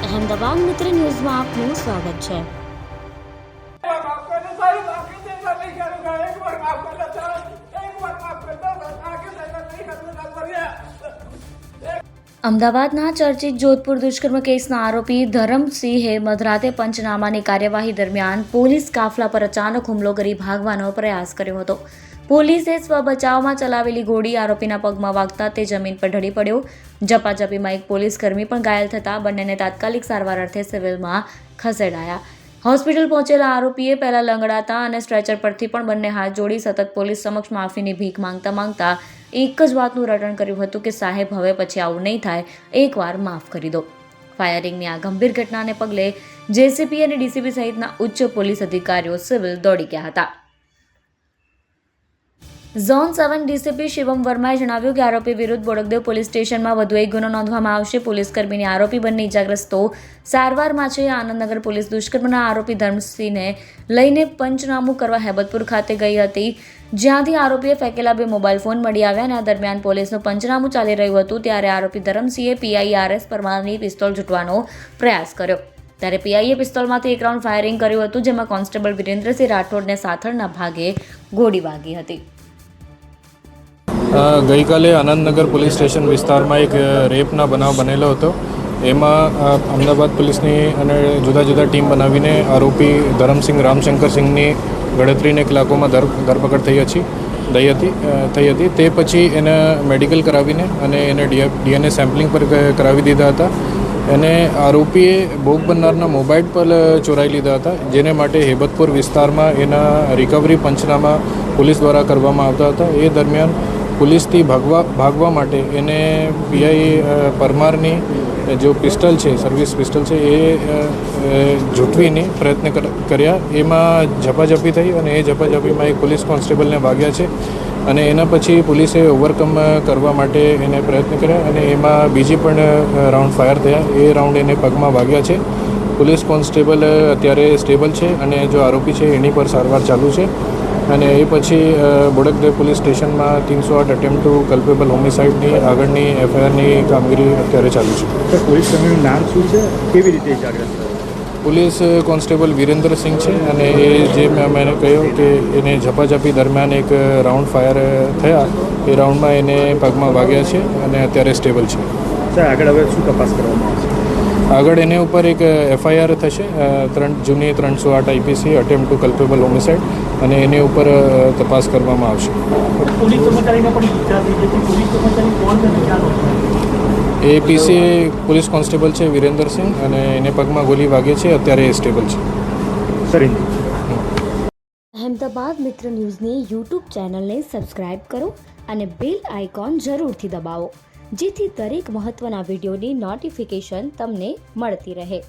અહેમદાબાદ મિત્ર ન્યૂઝમાં આપનું સ્વાગત છે। અમદાવાદના ચર્ચિત જોધપુર દુષ્કર્મ કેસના આરોપી ધરમસિંહે મધરાતે પંચનામાની કાર્યવાહી દરમિયાન પોલીસ કાફલા પર અચાનક હુમલો કરી ભાગવાનો પ્રયાસ કર્યો હતો। પોલીસે સ્વબચાવમાં ચલાવેલી ગોળી આરોપીના પગમાં વાગતા તે જમીન પર ઢળી પડ્યો। ઝપાઝપીમાં એક પોલીસકર્મી પણ ઘાયલ થતા બંનેને તાત્કાલિક સારવાર અર્થે સિવિલમાં ખસેડાયા। હોસ્પિટલ પહોંચેલા આરોપીએ પહેલા લંગડાતા અને સ્ટ્રેચર પરથી પણ બંને હાથ જોડી સતત પોલીસ સમક્ષ માફીની ભીખ માંગતા એક જ વાતનું રટણ કર્યું હતું કે સાહેબ હવે પછી આવું નહીં થાય, એકવાર માફ કરી દો। ફાયરિંગની આ ગંભીર ઘટનાને પગલે જેસીપી અને ડીસીપી સહિતના ઉચ્ચ પોલીસ અધિકારીઓ સિવિલ દોડી ગયા હતા। ઝોન 7 ડીસીપી શિવમ વર્માએ જણાવ્યું કે આરોપી વિરુદ્ધ બોડકદેવ પોલીસ સ્ટેશનમાં વધુ એક ગુનો નોંધવામાં આવશે। પોલીસકર્મીની આરોપી બંને ઇજાગ્રસ્તો સારવારમાં છે। આનંદનગર પોલીસ દુષ્કર્મના આરોપી ધર્મસિંહને લઈને પંચનામું કરવા હેબતપુર ખાતે ગઈ હતી, જ્યાંથી આરોપીએ ફેંકેલા 2 મોબાઈલ ફોન મળી આવ્યા અને આ દરમિયાન પોલીસનું પંચનામું ચાલી રહ્યું હતું ત્યારે આરોપી ધરમસિંહે પીઆઈઆરએસ પરમારની પિસ્તોલ ઝૂંટવાનો પ્રયાસ કર્યો। ત્યારે પીઆઈએ પિસ્તોલમાંથી એક રાઉન્ડ ફાયરિંગ કર્યું હતું, જેમાં કોન્સ્ટેબલ વિરેન્દ્રસિંહ રાઠોડને સાથળના ભાગે ગોળી વાગી હતી। ગઈકાલે આનંદનગર પોલીસ સ્ટેશન વિસ્તારમાં એક રેપના બનાવ બનેલો હતો। એમાં અમદાવાદ પોલીસની અને જુદા જુદા ટીમ બનાવીને આરોપી ધરમસિંહ રામશંકરસિંહની ગણતરીને કલાકોમાં ધરપકડ થઈ હતી। તે પછી એને મેડિકલ કરાવીને અને એને ડીએનએ સેમ્પલિંગ પર કરાવી દીધા હતા। એને આરોપીએ ભોગ બનનારના મોબાઈલ પર ચોરાઈ લીધા હતા, જેને માટે હેબતપુર વિસ્તારમાં એના રિકવરી પંચનામા પોલીસ દ્વારા કરવામાં આવતા હતા। એ દરમિયાન પોલીસથી ભાગવા માટે એને પીઆઈ પરમારની જો પિસ્ટલ છે, સર્વિસ પિસ્ટલ છે, એ ઝૂંટવીને પ્રયત્ન કર્યા। એમાં ઝપાઝપી થઈ અને એ ઝપાઝપીમાં એક પોલીસ કોન્સ્ટેબલને વાગ્યા છે અને એના પછી પોલીસે ઓવરકમ કરવા માટે એને પ્રયત્ન કર્યા અને એમાં બીજી પણ રાઉન્ડ ફાયર થયા। એ રાઉન્ડ એને પગમાં વાગ્યા છે। પોલીસ કોન્સ્ટેબલ અત્યારે સ્ટેબલ છે અને જો આરોપી છે એની પર સારવાર ચાલુ છે અને એ પછી બોડકદેવ પોલીસ સ્ટેશનમાં 308 અટેમ્પ્ટ ટુ કલ્પેબલ હોમિસાઇડની આગળની એફઆઈઆરની કામગીરી અત્યારે ચાલુ છે। પોલીસ કર્મીનું નામ શું છે, કેવી રીતે ઇજાગ્રસ્ત? પોલીસ કોન્સ્ટેબલ વિરેન્દ્રસિંહ છે અને એ જે મેં કહ્યું કે એને ઝપાઝપી દરમિયાન એક રાઉન્ડ ફાયર થયા, એ રાઉન્ડમાં એને પગમાં વાગ્યા છે અને અત્યારે સ્ટેબલ છે। સર, આગળ હવે શું તપાસ કરવામાં આવશે? આગળ એની ઉપર એક એફઆઈઆર થશે, જૂની 308 IPC attempt to culpable homicide, અને એની ઉપર તપાસ કરવામાં આવશે। એ પીસી પોલીસ કોન્સ્ટેબલ છે વિરેન્દ્રસિંહ અને એને પગમાં ગોલી વાગે છે, અત્યારે એ સ્ટેબલ છે। અહેમદાબાદ મિત્ર ન્યૂઝની યુટ્યુબ ચેનલને સબસ્ક્રાઇબ કરો અને બેલ આઇકોન જરૂરથી દબાવો, જેથી દરેક મહત્ત્વના વિડીયોની નોટિફિકેશન તમને મળતી રહે।